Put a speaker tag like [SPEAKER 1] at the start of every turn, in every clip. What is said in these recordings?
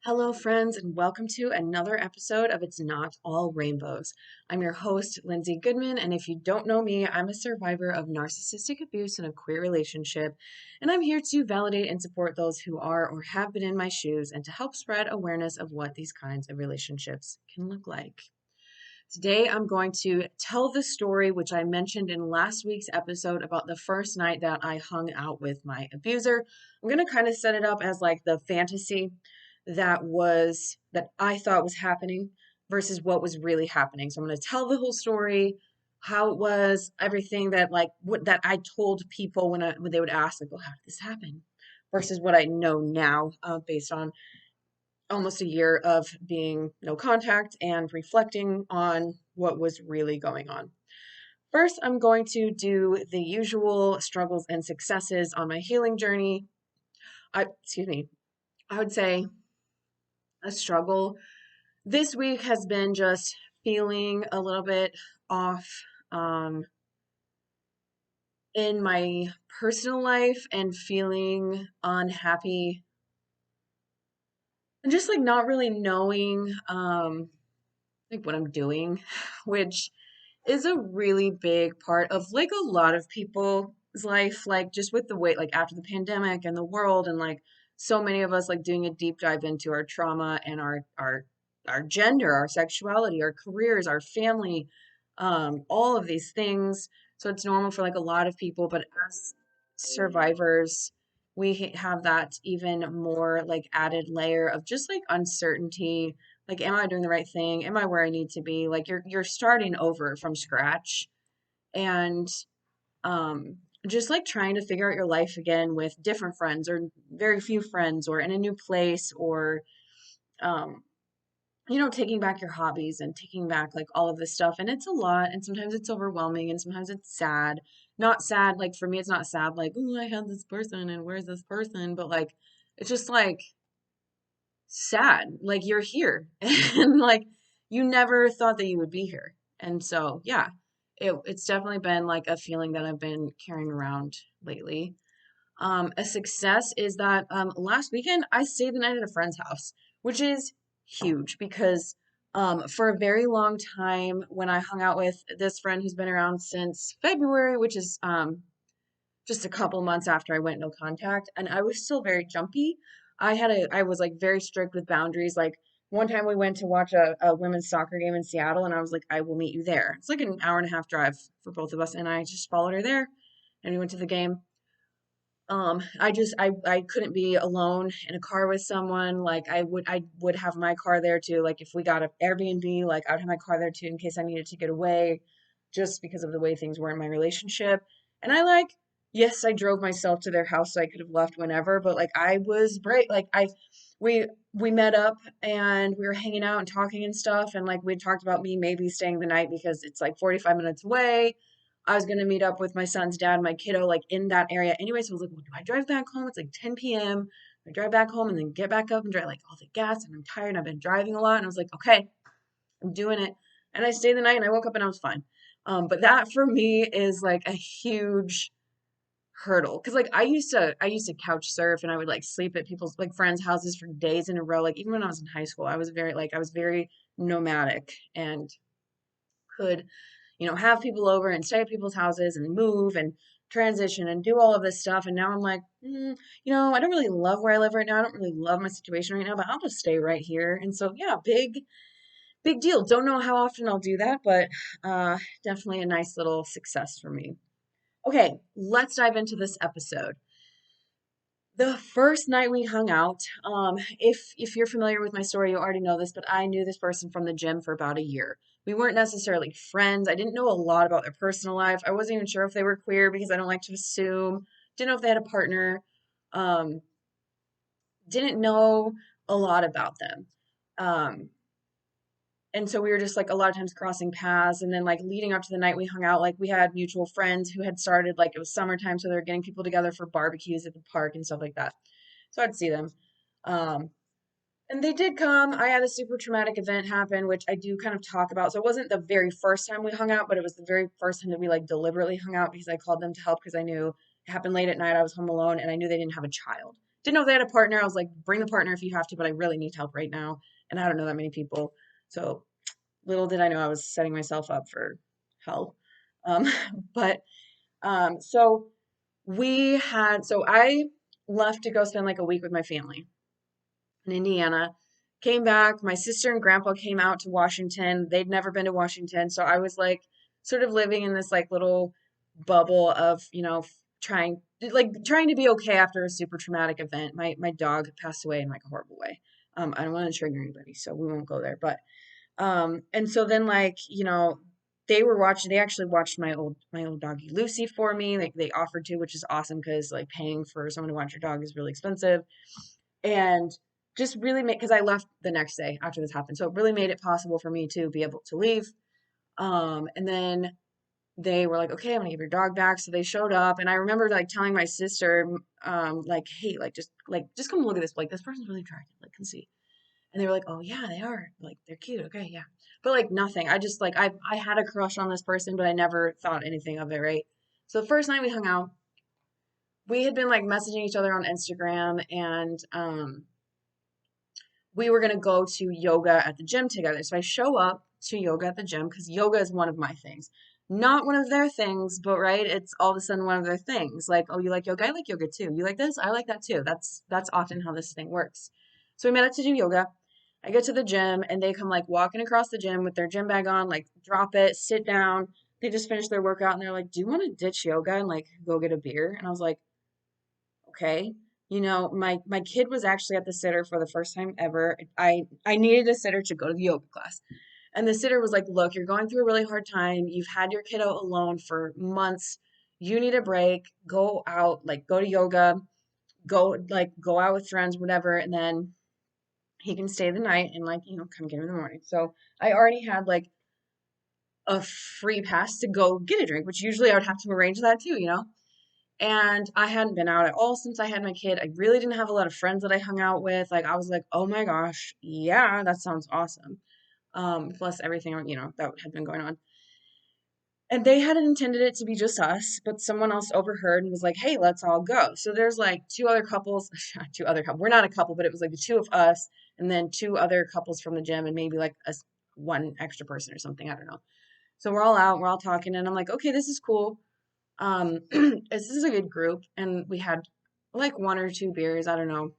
[SPEAKER 1] Hello, friends, and welcome to another episode of It's Not All Rainbows. I'm your host, Lindsay Goodman, and if you don't know me, I'm a survivor of narcissistic abuse in a queer relationship, and I'm here to validate and support those who are or have been in my shoes and to help spread awareness of what these kinds of relationships can look like. Today, I'm going to tell the story which I mentioned in last week's episode about the first night that I hung out with my abuser. I'm going to kind of set it up as like the fantasy that I thought was happening versus what was really happening. So I'm going to tell the whole story, how it was, everything that that I told people when they would ask like, "Oh, how did this happen?" versus what I know now, based on almost a year of being no contact and reflecting on what was really going on. First, I'm going to do the usual struggles and successes on my healing journey. Excuse me. I would say a struggle this week has been just feeling a little bit off um, in my personal life and feeling unhappy and just like not really knowing like what I'm doing, which is a really big part of like a lot of people's life, like just with the way like after the pandemic and the world and like so many of us like doing a deep dive into our trauma and our gender, our sexuality, our careers, our family, all of these things. So it's normal for like a lot of people, but as survivors, have that even more like added layer of just like uncertainty, like, am I doing the right thing? Am I where I need to be? Like you're starting over from scratch and um just like trying to figure out your life again with different friends or very few friends or in a new place or um taking back your hobbies and taking back like all of this stuff. And it's a lot and sometimes it's overwhelming and sometimes it's sad. Not sad, like for me it's not sad like, oh, I had this person and where's this person, but like it's just like sad. Like you're here and like you never thought that you would be here. And so, yeah, it's definitely been like a feeling that I've been carrying around lately. A success is that last weekend I stayed the night at a friend's house, which is huge because for a very long time when I hung out with this friend who's been around since February, which is just a couple months after I went no contact, and I was still very jumpy. I was like very strict with boundaries. Like one time we went to watch a women's soccer game in Seattle, and I was like, I will meet you there. It's like an hour and a half drive for both of us, and I just followed her there, and we went to the game. I couldn't be alone in a car with someone. Like I would have my car there too. Like if we got an Airbnb, like I'd have my car there too in case I needed to get away, just because of the way things were in my relationship. And I like, yes, I drove myself to their house so I could have left whenever, but like I was brave. We we met up and we were hanging out and talking and stuff, and like we talked about me maybe staying the night because it's like 45 minutes away. I was gonna meet up with my son's dad and my kiddo like in that area anyway. So I was like, well, do I drive back home? It's like 10 p.m. I drive back home and then get back up and drive like all the gas and I'm tired and I've been driving a lot. And I was like, okay, I'm doing it. And I stayed the night and I woke up and I was fine. But that for me is like a huge hurdle because like I used to couch surf and I would like sleep at people's like friends' houses for days in a row. Like even when I was in high school, I was very nomadic and could, have people over and stay at people's houses and move and transition and do all of this stuff. And now I'm like, I don't really love where I live right now. I don't really love my situation right now, but I'll just stay right here. And so, yeah, big deal. Don't know how often I'll do that, but definitely a nice little success for me. Okay, let's dive into this episode. The first night we hung out, if you're familiar with my story, you already know this, but I knew this person from the gym for about a year. We weren't necessarily friends. I didn't know a lot about their personal life. I wasn't even sure if they were queer because I don't like to assume. Didn't know if they had a partner. Um, didn't know a lot about them. Um, and so we were just like a lot of times crossing paths and then like leading up to the night we hung out, like we had mutual friends who had started, like it was summertime, so they were getting people together for barbecues at the park and stuff like that. So I'd see them. Um, and they did come. I had a super traumatic event happen, which I do kind of talk about. So it wasn't the very first time we hung out, but it was the very first time that we like deliberately hung out because I called them to help because I knew it happened late at night. I was home alone and I knew they didn't have a child. didn't know if they had a partner. I was like, bring the partner if you have to, but I really need help right now. And I don't know that many people. So little did I know I was setting myself up for hell. Um, but so so I left to go spend like a week with my family in Indiana. Came back. My sister and grandpa came out to Washington. They'd never been to Washington. So I was like sort of living in this like little bubble of, trying to be okay after a super traumatic event. My dog passed away in like a horrible way. I don't want to trigger anybody, so we won't go there. But and so then like, they actually watched my old doggy Lucy for me. Like they offered to, which is awesome because like paying for someone to watch your dog is really expensive. And just really made, because I left the next day after this happened. So it really made it possible for me to be able to leave. And then they were like, okay, I'm gonna give your dog back. So they showed up, and I remember like telling my sister, like, hey, like just come look at this. Like this person's really attractive. Like, can see. And they were like, oh yeah, they are. Like they're cute. Okay, yeah. But like nothing. I just like I had a crush on this person, but I never thought anything of it, right? So the first night we hung out, we had been like messaging each other on Instagram, and we were going to go to yoga at the gym together. So I show up to yoga at the gym because yoga is one of my things. Not one of their things, but right, it's all of a sudden one of their things. Like, oh, you like yoga? I like yoga too. You like this? I like that too. That's often how this thing works. So we met up to do yoga. I get to the gym and they come like walking across the gym with their gym bag on, like drop it, sit down. They just finished their workout and they're like, "Do you want to ditch yoga and like go get a beer?" And I was like, okay. My kid was actually at the sitter for the first time ever. I needed a sitter to go to the yoga class. And the sitter was like, "Look, you're going through a really hard time. You've had your kiddo alone for months. You need a break. Go out, like go to yoga, go out with friends, whatever, and then he can stay the night and like, come get him in the morning." So I already had like a free pass to go get a drink, which usually I would have to arrange that too. And I hadn't been out at all since I had my kid. I really didn't have a lot of friends that I hung out with. Like I was like, oh my gosh, yeah, that sounds awesome. Plus everything, that had been going on. And they hadn't intended it to be just us, but someone else overheard and was like, hey, let's all go. So there's like two other couples, two other couples. We're not a couple, but it was like the two of us and then two other couples from the gym and maybe like one extra person or something. I don't know. So we're all out, we're all talking, and I'm like, okay, this is cool. This is a good group, and we had like one or two beers, I don't know.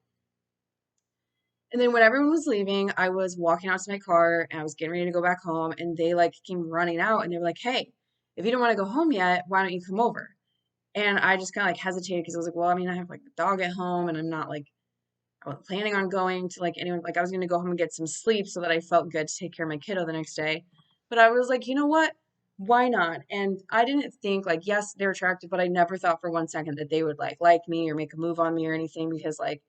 [SPEAKER 1] And then when everyone was leaving, I was walking out to my car and I was getting ready to go back home, and they like came running out and they were like, "Hey, if you don't want to go home yet, why don't you come over?" And I just kind of like hesitated because I was like, "Well, I mean, I have like the dog at home, and I'm not like I wasn't planning on going to like anyone. Like I was gonna go home and get some sleep so that I felt good to take care of my kiddo the next day." But I was like, you know what? Why not? And I didn't think like, yes, they're attractive, but I never thought for one second that they would like me or make a move on me or anything because like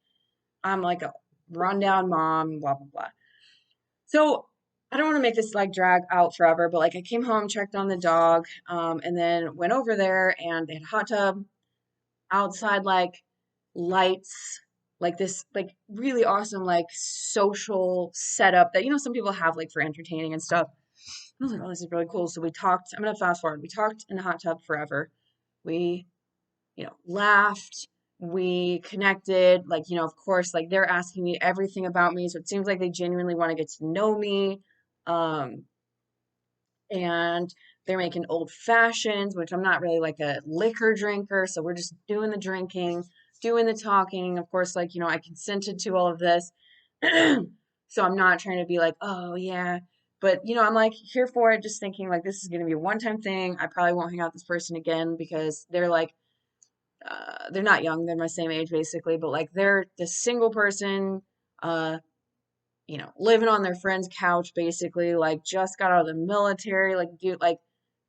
[SPEAKER 1] I'm like a rundown mom, blah blah blah. So I don't want to make this like drag out forever, but like I came home, checked on the dog, and then went over there and they had a hot tub outside, like lights, like this like really awesome like social setup that some people have like for entertaining and stuff. I was like, oh, this is really cool. So we talked. I'm gonna fast forward. We talked in the hot tub forever. We, laughed. We connected. Like, of course, like they're asking me everything about me. So it seems like they genuinely want to get to know me. Um, and they're making old fashions, which I'm not really like a liquor drinker. So we're just doing the drinking, doing the talking. Of course, like, I consented to all of this. So I'm not trying to be like, oh, yeah. But, I'm like here for it, just thinking like this is going to be a one-time thing. I probably won't hang out with this person again because they're like, they're not young. They're my same age basically, but like they're the single person, uh, living on their friend's couch basically, like just got out of the military, like do like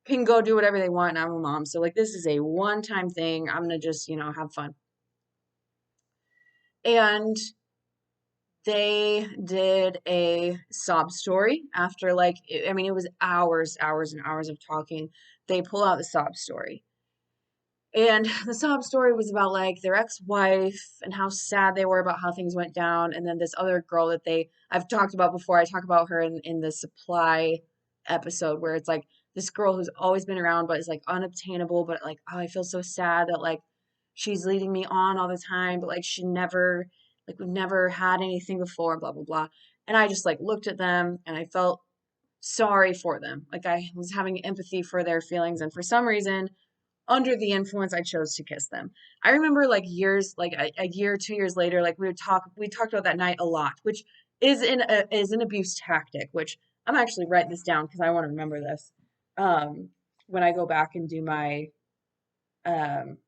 [SPEAKER 1] can go do whatever they want, and I'm a mom. So like this is a one-time thing. I'm gonna just, have fun. And they did a sob story after like I mean it was hours and hours of talking. They pull out the sob story. And the sob story was about like their ex-wife and how sad they were about how things went down. And then this other girl that I've talked about before. I talk about her in the supply episode where it's like this girl who's always been around but is like unobtainable. But like, oh, I feel so sad that like she's leading me on all the time, but like she never, like we've never had anything before, blah, blah, blah. And I just like looked at them and I felt sorry for them. Like I was having empathy for their feelings. And for some reason, under the influence, I chose to kiss them. I remember like years, like a year, 2 years later, like we talked about that night a lot, which is an abuse tactic, which I'm actually writing this down because I want to remember this. Um, when I go back and do my, um,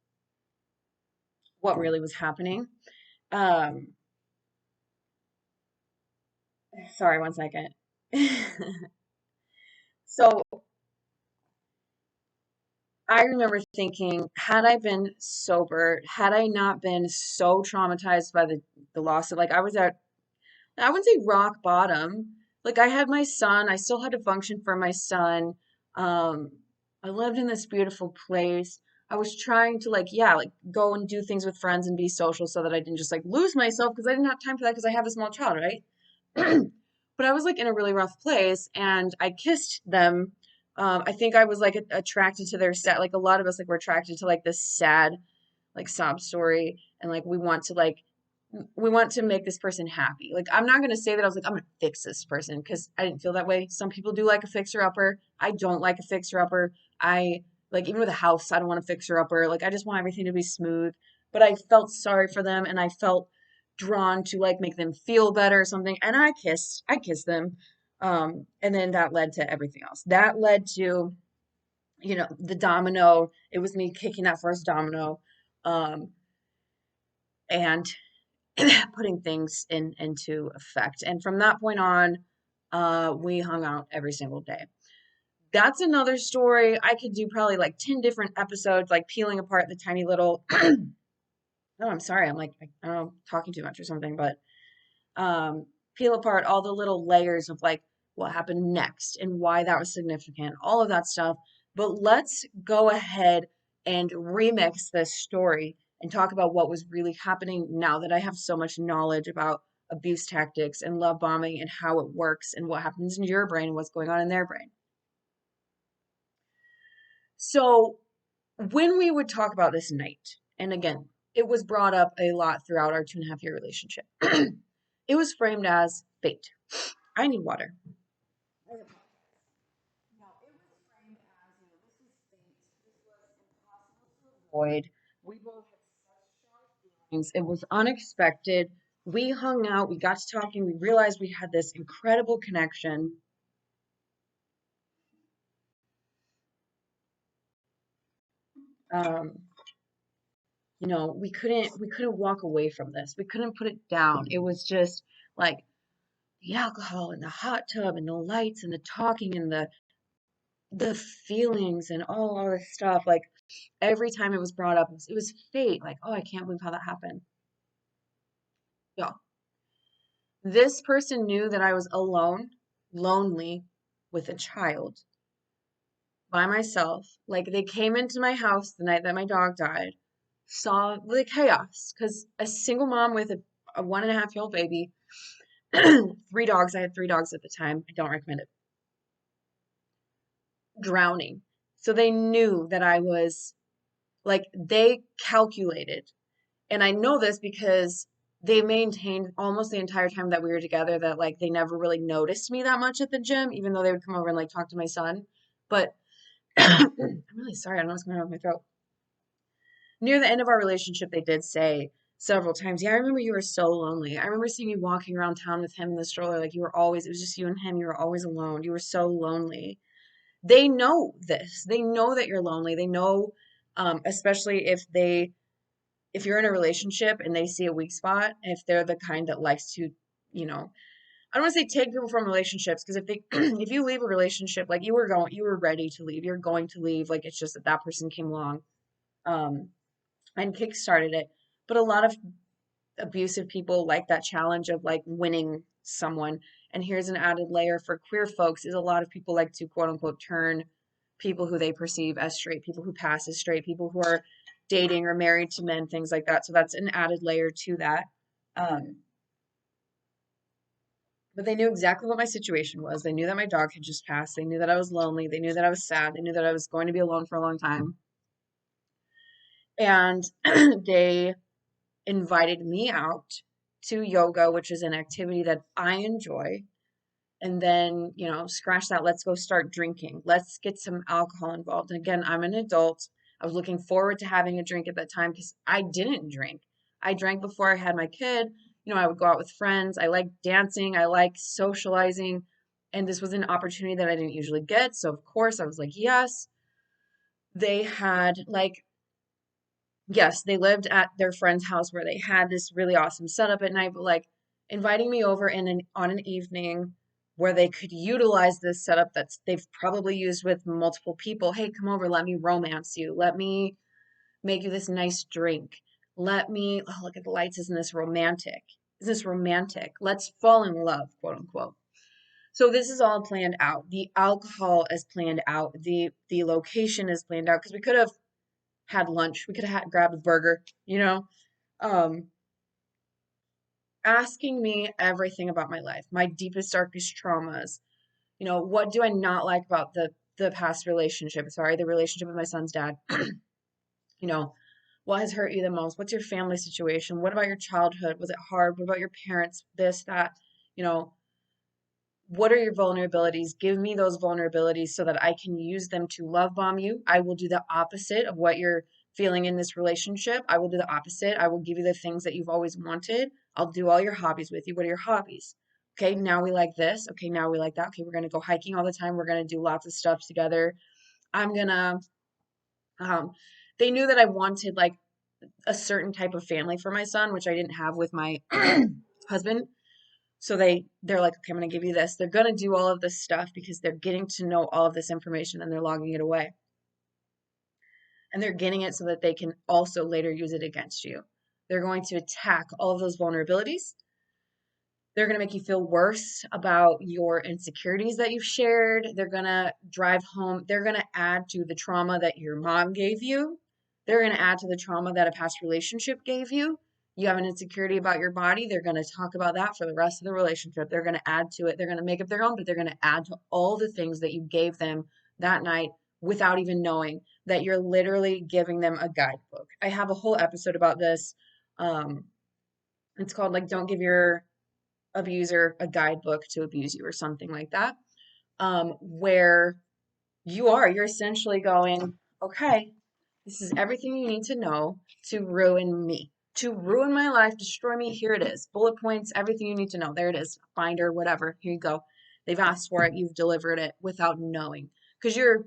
[SPEAKER 1] what really was happening. Um, sorry, one second. So I remember thinking, had I been sober, had I not been so traumatized by the loss of, like, I was at, I wouldn't say rock bottom. Like, I had my son, I still had to function for my son. Um, I lived in this beautiful place. I was trying to, like, yeah, like, go and do things with friends and be social so that I didn't just, like, lose myself because I didn't have time for that because I have a small child, right? But I was like in a really rough place and I kissed them. I think I was like attracted to their sad, like a lot of us like were attracted to like this sad like sob story and like we want to make this person happy. Like I'm not gonna say that I was like I'm gonna fix this person because I didn't feel that way. Some people do like a fixer upper. I don't like a fixer upper. I like even with a house, I don't want a fixer upper. Like I just want everything to be smooth. But I felt sorry for them and I felt drawn to like make them feel better or something. And I kissed them. And then that led to everything else. That led to, you know, the domino. It was me kicking that first domino. Um, and putting things into effect. And from that point on, we hung out every single day. That's another story. I could do probably like 10 different episodes, like peeling apart the tiny little. Oh, I'm sorry. I'm like, I don't know, talking too much or something, but um, peel apart all the little layers of like what happened next and why that was significant, all of that stuff. But let's go ahead and remix this story and talk about what was really happening now that I have so much knowledge about abuse tactics and love bombing and how it works and what happens in your brain and what's going on in their brain. So, when we would talk about this night, and again, it was brought up a lot throughout our 2.5 year relationship, it was framed as fate. I need water. No, it was framed as, you know, this was fate. This was impossible to avoid. We both had such strong feelings. It was unexpected. We hung out, we got to talking, we realized we had this incredible connection. Um, you know, we couldn't walk away from this. We couldn't put it down. It was just like the alcohol and the hot tub and the lights and the talking and the feelings and all this stuff. Like every time it was brought up, it was fate. Like, oh, I can't believe how that happened. Yeah. This person knew that I was alone, lonely, with a child, by myself. Like they came into my house the night that my dog died, saw the chaos, because a single mom with a 1.5 year old baby, three dogs, I had three dogs at the time. I don't recommend it. Drowning. So they knew that I was like, they calculated. And I know this because they maintained almost the entire time that we were together that like they never really noticed me that much at the gym, even though they would come over and like talk to my son. But I'm really sorry, I don't know what's going on with my throat. Near the end of our relationship, they did say several times, yeah, I remember you were so lonely. I remember seeing you walking around town with him in the stroller, like you were always, it was just you and him, you were always alone. You were so lonely. They know this. They know that you're lonely. They know, especially if you're in a relationship and they see a weak spot, if they're the kind that likes to, you know, I don't want to say take people from relationships because if they if you leave a relationship, like you were ready to leave, you're going to leave, like it's just that that person came along um and kickstarted it. But a lot of abusive people like that challenge of like winning someone. And here's an added layer for queer folks is a lot of people like to quote unquote turn people who they perceive as straight, people who pass as straight, people who are dating or married to men, things like that. So that's an added layer to that. Um, but they knew exactly what my situation was. They knew that my dog had just passed. They knew that I was lonely. They knew that I was sad. They knew that I was going to be alone for a long time. And they invited me out to yoga, which is an activity that I enjoy. And then, scratch that, let's go start drinking. Let's get some alcohol involved. And again, I'm an adult. I was looking forward to having a drink at that time because I didn't drink. I drank before I had my kid. I would go out with friends. I like dancing. I like socializing. And this was an opportunity that I didn't usually get. So, of course, I was like, yes. They had like yes, they lived at their friend's house where they had this really awesome setup at night, but like inviting me over on an evening where they could utilize this setup they've probably used with multiple people. Hey, come over, let me romance you. Let me make you this nice drink. Let me, oh, look at the lights. Isn't this romantic? Is this romantic? Let's fall in love, quote unquote. So this is all planned out. The alcohol is planned out. The location is planned out because we could have had lunch. We could have grabbed a burger, um, asking me everything about my life, my deepest, darkest traumas. What do I not like about the past relationship? Sorry, the relationship with my son's dad. You know, what has hurt you the most? What's your family situation? What about your childhood? Was it hard? What about your parents? This, that, you know, what are your vulnerabilities? Give me those vulnerabilities so that I can use them to love bomb you. I will do the opposite of what you're feeling in this relationship. I will do the opposite. I will give you the things that you've always wanted. I'll do all your hobbies with you. What are your hobbies? Okay, now we like this. Okay, now we like that. Okay, we're going to go hiking all the time. We're going to do lots of stuff together. I'm going to, um, they knew that I wanted like a certain type of family for my son, which I didn't have with my husband. So they're like, okay, I'm gonna give you this. They're gonna do all of this stuff because they're getting to know all of this information and they're logging it away. And they're getting it so that they can also later use it against you. They're going to attack all of those vulnerabilities. They're going to make you feel worse about your insecurities that you've shared. They're going to drive home. They're going to add to the trauma that your mom gave you. They're going to add to the trauma that a past relationship gave you. You have an insecurity about your body. They're going to talk about that for the rest of the relationship. They're going to add to it. They're going to make up their own, but they're going to add to all the things that you gave them that night without even knowing that you're literally giving them a guidebook. I have a whole episode about this. Um, it's called like Don't Give Your Abuser a Guidebook to Abuse You or something like that, where you're essentially going, okay, this is everything you need to know to ruin me, to ruin my life, destroy me. Here it is. Bullet points, everything you need to know. There it is. Binder, whatever. Here you go. They've asked for it. You've delivered it without knowing. Because you're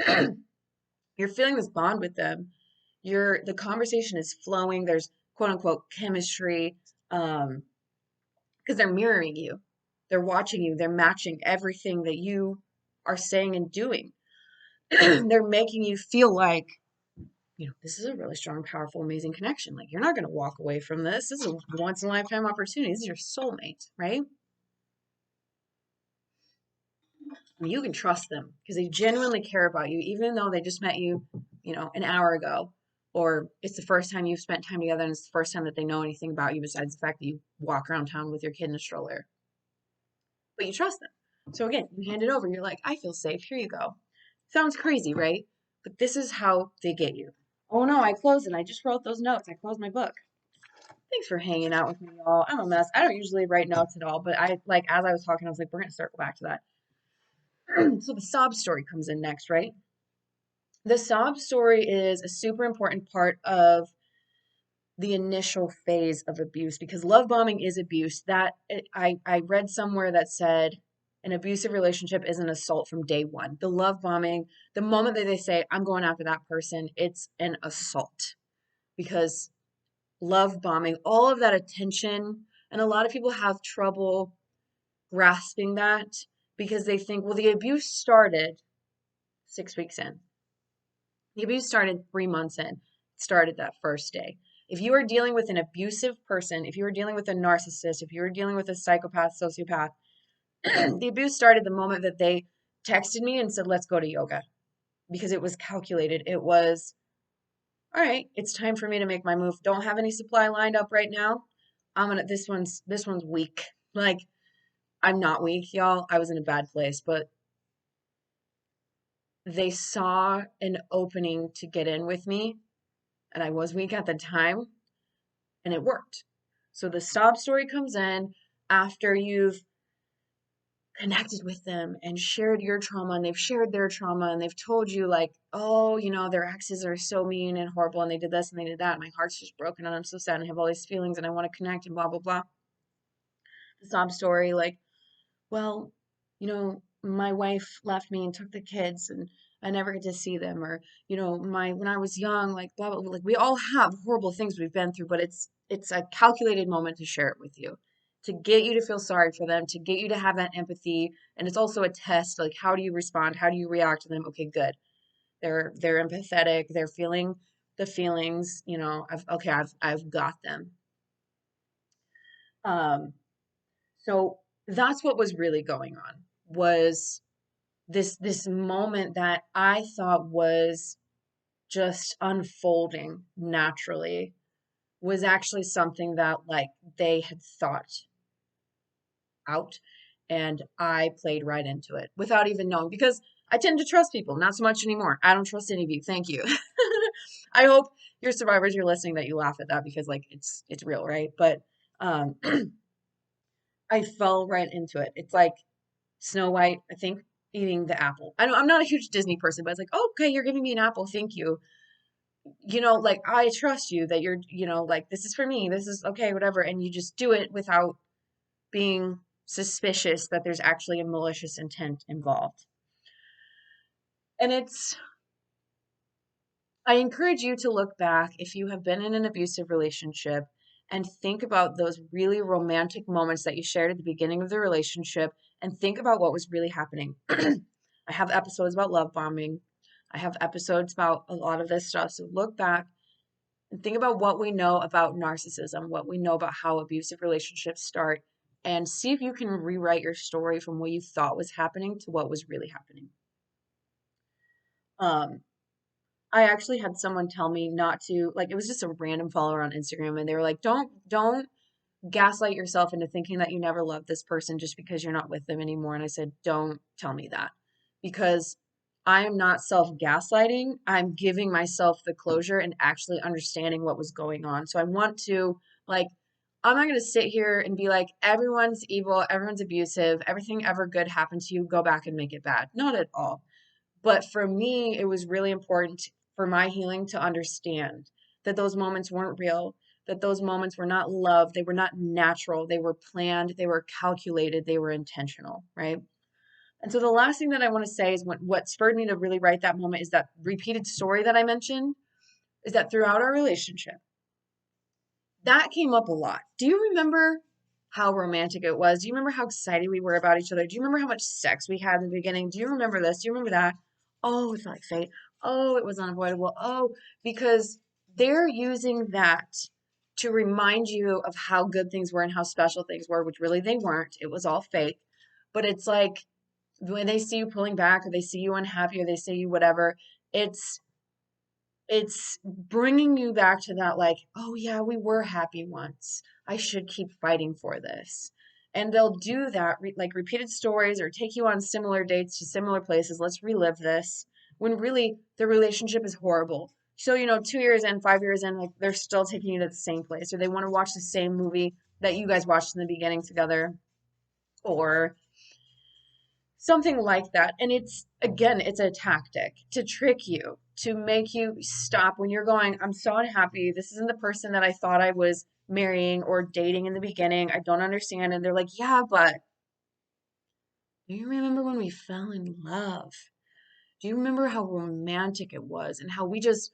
[SPEAKER 1] feeling this bond with them. The conversation is flowing. There's quote unquote chemistry. Because they're mirroring you. They're watching you. They're matching everything that you are saying and doing. They're making you feel like, this is a really strong, powerful, amazing connection. Like, you're not going to walk away from this. This is a once in a lifetime opportunity. This is your soulmate, right? And you can trust them because they genuinely care about you, even though they just met you, an hour ago, or it's the first time you've spent time together and it's the first time that they know anything about you besides the fact that you walk around town with your kid in a stroller. But you trust them. So again, you hand it over. You're like, I feel safe. Here you go. Sounds crazy, right? But this is how they get you. Oh no, I closed and I just wrote those notes. I closed my book. Thanks for hanging out with me, y'all. I'm a mess. I don't usually write notes at all, but as I was talking, I was like, we're gonna circle back to that. So the sob story comes in next, right? The sob story is a super important part of the initial phase of abuse because love bombing is abuse. I read somewhere that said an abusive relationship is an assault from day one. The love bombing, the moment that they say, I'm going after that person, it's an assault because love bombing, all of that attention, and a lot of people have trouble grasping that because they think, well, the abuse started 6 weeks in. The abuse started 3 months in. It started that first day. If you are dealing with an abusive person, if you are dealing with a narcissist, if you are dealing with a psychopath, sociopath, the abuse started the moment that they texted me and said, let's go to yoga because it was calculated. It was, all right, it's time for me to make my move. Don't have any supply lined up right now. This one's weak. Like, I'm not weak, y'all. I was in a bad place, but they saw an opening to get in with me And I was weak at the time, and it worked. So the sob story comes in after you've connected with them and shared your trauma, and they've shared their trauma, and they've told you like, oh, their exes are so mean and horrible, and they did this and they did that. My heart's just broken and I'm so sad and I have all these feelings and I want to connect and blah blah blah. The sob story, like, well, my wife left me and took the kids and I never get to see them, or my when I was young, like blah blah, like we all have horrible things we've been through, but it's a calculated moment to share it with you, to get you to feel sorry for them, to get you to have that empathy, and it's also a test, like how do you respond, how do you react to them? Okay, good. They're empathetic, they're feeling the feelings, I've got them. Um, so that's what was really going on, was this moment that I thought was just unfolding naturally was actually something that like they had thought out, and I played right into it without even knowing, because I tend to trust people, not so much anymore. I don't trust any of you. Thank you. I hope your survivors, you're listening, that you laugh at that, because like it's real, right? But um I fell right into it. It's like Snow White, I think, eating the apple. I'm not a huge Disney person, but it's like, oh, okay, you're giving me an apple, thank you. Like I trust you that you're, like this is for me, this is okay, whatever, and you just do it without being suspicious that there's actually a malicious intent involved. And I encourage you to look back if you have been in an abusive relationship and think about those really romantic moments that you shared at the beginning of the relationship, and think about what was really happening. I have episodes about love bombing. I have episodes about a lot of this stuff. So look back and think about what we know about narcissism, what we know about how abusive relationships start, and see if you can rewrite your story from what you thought was happening to what was really happening. Um, I actually had someone tell me not to, like, it was just a random follower on Instagram, and they were like, don't gaslight yourself into thinking that you never loved this person just because you're not with them anymore. And I said, don't tell me that, because I am not self gaslighting. I'm giving myself the closure and actually understanding what was going on. So I want to, like, I'm not going to sit here and be like, everyone's evil, everyone's abusive, everything ever good happened to you, go back and make it bad. Not at all. But for me, it was really important for my healing to understand that those moments weren't real, that those moments were not love, they were not natural, they were planned, they were calculated, they were intentional, right? And so the last thing that I want to say is what spurred me to really write that moment is that repeated story that I mentioned, is that throughout our relationship, that came up a lot. Do you remember how romantic it was? Do you remember how excited we were about each other? Do you remember how much sex we had in the beginning? Do you remember this? Do you remember that? Oh, it felt like fate. Oh, it was unavoidable. Oh, because they're using that to remind you of how good things were and how special things were, which really they weren't. It was all fake. But it's like when they see you pulling back, or they see you unhappy, or they see you whatever, it's it's bringing you back to that, like, oh yeah, we were happy once, I should keep fighting for this. And they'll do that, like repeated stories, or take you on similar dates to similar places, let's relive this, when really the relationship is horrible. So 2 years in, 5 years in, like they're still taking you to the same place, or they want to watch the same movie that you guys watched in the beginning together, or something like that. And it's, again, it's a tactic to trick you, to make you stop when you're going, I'm so unhappy, this isn't the person that I thought I was marrying or dating in the beginning, I don't understand. And they're like, yeah, but do you remember when we fell in love? Do you remember how romantic it was and how we just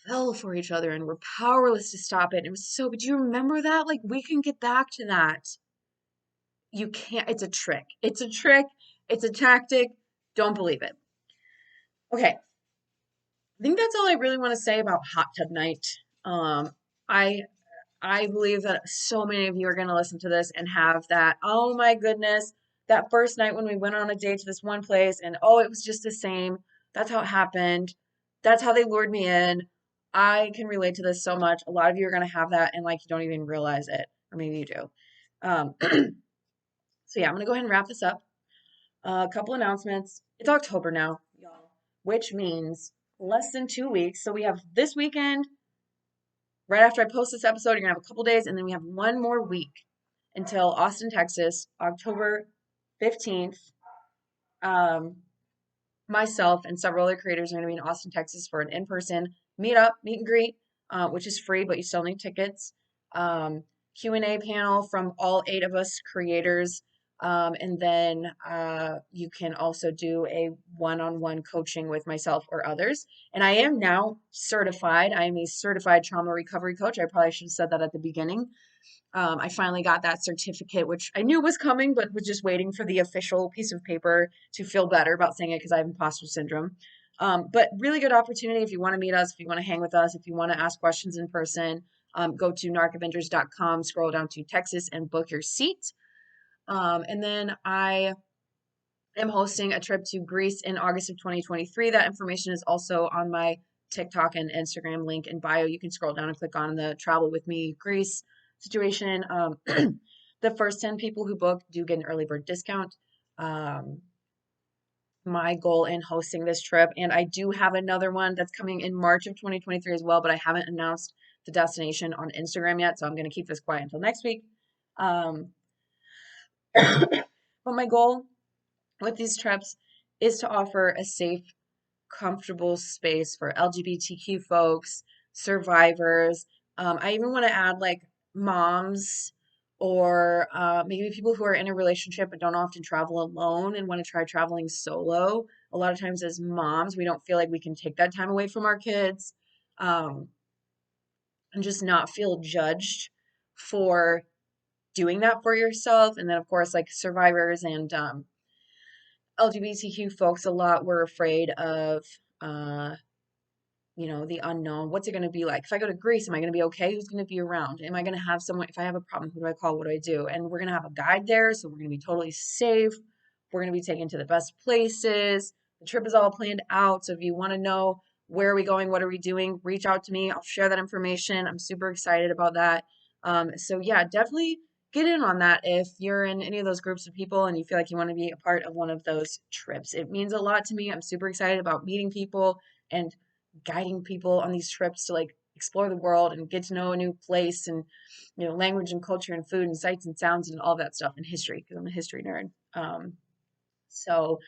[SPEAKER 1] fell for each other and were powerless to stop it? It was so, but do you remember that? Like, we can get back to that. You can't. It's a trick. It's a trick. It's a tactic. Don't believe it. Okay, I think that's all I really want to say about hot tub night. Um, I I believe that so many of you are going to listen to this and have that, oh my goodness, that first night when we went on a date to this one place and oh, it was just the same. That's how it happened. That's how they lured me in. I can relate to this so much. A lot of you are going to have that and like you don't even realize it, or maybe you do. So yeah, I'm going to go ahead and wrap this up. A couple announcements. It's October now, y'all, which means less than 2 weeks. So we have this weekend, right after I post this episode, you're gonna have a couple days, and then we have one more week until Austin, Texas, October 15th. Um, Myself and several other creators are going to be in Austin, Texas for an in-person meetup, meet and greet, which is free, but you still need tickets. Um, Q&A panel from all 8 of us creators. And then you can also do a one-on-one coaching with myself or others. And I am now certified. I am a certified trauma recovery coach. I probably should have said that at the beginning. I finally got that certificate, which I knew was coming, but was just waiting for the official piece of paper to feel better about saying it because I have imposter syndrome. But really good opportunity if you want to meet us, if you want to hang with us, if you want to ask questions in person, go to narcavengers.com, scroll down to Texas, and book your seat. And then I am hosting a trip to Greece in August of 2023. That information is also on my TikTok and Instagram link in bio. You can scroll down and click on the Travel with Me Greece situation. The first 10 people who book do get an early bird discount. My goal in hosting this trip, and I do have another one that's coming in March of 2023 as well, but I haven't announced the destination on Instagram yet, so I'm going to keep this quiet until next week. But my goal with these trips is to offer a safe, comfortable space for LGBTQ folks, survivors. I even want to add like moms or maybe people who are in a relationship but don't often travel alone and want to try traveling solo. A lot of times, as moms, we don't feel like we can take that time away from our kids um, and just not feel judged for doing that for yourself. And then, of course, like survivors and LGBTQ folks, a lot were afraid of, uh, the unknown. What's it going to be like? If I go to Greece, am I going to be okay? Who's going to be around? Am I going to have someone? If I have a problem, who do I call? What do I do? And we're going to have a guide there, so we're going to be totally safe. We're going to be taken to the best places. The trip is all planned out. So if you want to know where are we going, what are we doing, reach out to me. I'll share that information. I'm super excited about that. So yeah, definitely get in on that if you're in any of those groups of people and you feel like you want to be a part of one of those trips. It means a lot to me. I'm super excited about meeting people and guiding people on these trips to like explore the world and get to know a new place and language and culture and food and sights and sounds and all that stuff and history because I'm a history nerd. So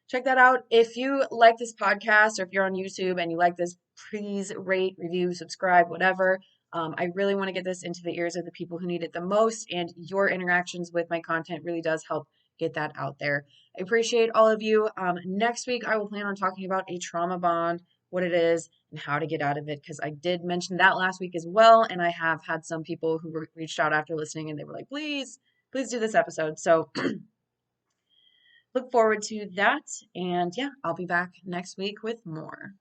[SPEAKER 1] check that out. If you like this podcast or if you're on YouTube and you like this, please rate, review, subscribe, whatever. I really want to get this into the ears of the people who need it the most, and your interactions with my content really does help get that out there. I appreciate all of you. Next week, I will plan on talking about a trauma bond, what it is, and how to get out of it, because I did mention that last week as well, and I have had some people who reached out after listening, and they were like, please, please do this episode. So look forward to that. And yeah, I'll be back next week with more.